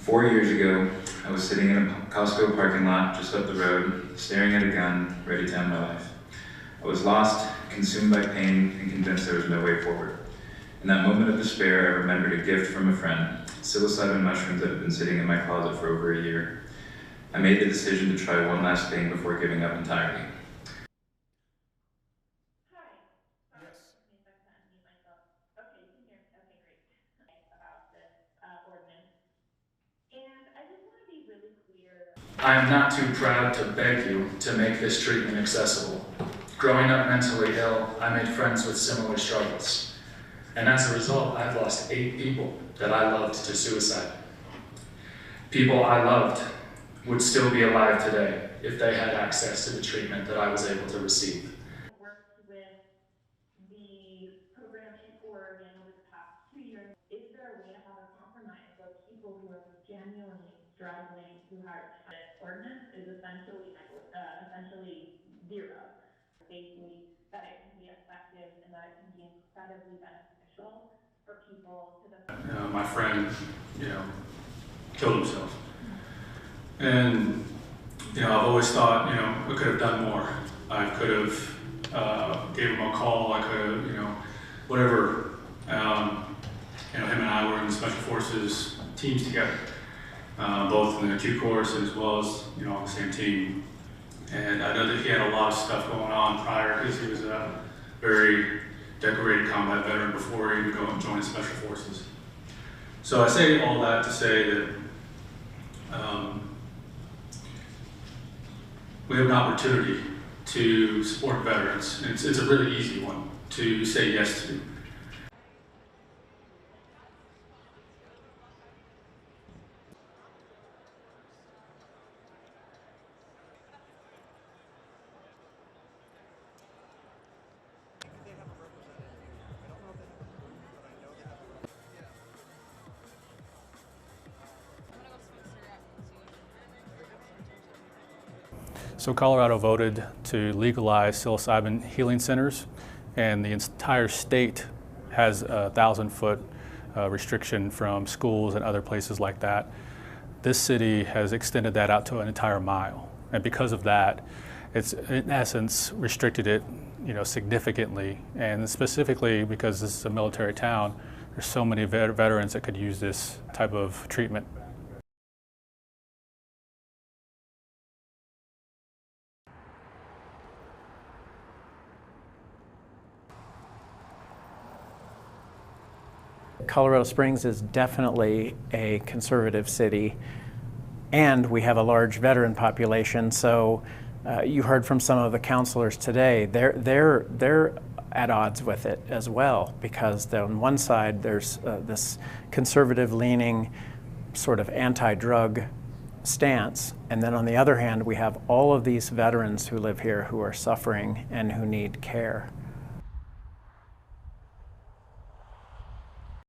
4 years ago, I was sitting in a Costco parking lot just up the road, staring at a gun, ready to end my life. I was lost, consumed by pain, and convinced there was no way forward. In that moment of despair, I remembered a gift from a friend, psilocybin mushrooms that had been sitting in my closet for over a year. I made the decision to try one last thing before giving up entirely. I am not too proud to beg you to make this treatment accessible. Growing up mentally ill, I made friends with similar struggles. And as a result, I've lost 8 people that I loved to suicide. People I loved would still be alive today if they had access to the treatment that I was able to receive. Worked with the program in Oregon over the past 2 years. Is there a way to have a compromise where people who are genuinely struggling, who are this ordinance is essentially zero. Safely, that it can be effective and that it can be incredibly beneficial for people to the. My friend, killed himself. And, I've always thought, I could have done more. I could have gave him a call. I could have, whatever. Him and I were in the Special Forces teams together, both in the acute course as well as, on the same team. And I know that he had a lot of stuff going on prior because he was a very decorated combat veteran before he would go and join the Special Forces. So I say all that to say that we have an opportunity to support veterans. It's a really easy one to say yes to. So Colorado voted to legalize psilocybin healing centers, and the entire state has a 1,000-foot restriction from schools and other places like that. This city has extended that out to an entire mile, and because of that, it's in essence restricted it, significantly. And specifically because this is a military town, there's so many veterans that could use this type of treatment. Colorado Springs is definitely a conservative city, and we have a large veteran population. So you heard from some of the counselors today, they're at odds with it as well, because on one side there's this conservative leaning sort of anti-drug stance, and then on the other hand we have all of these veterans who live here who are suffering and who need care.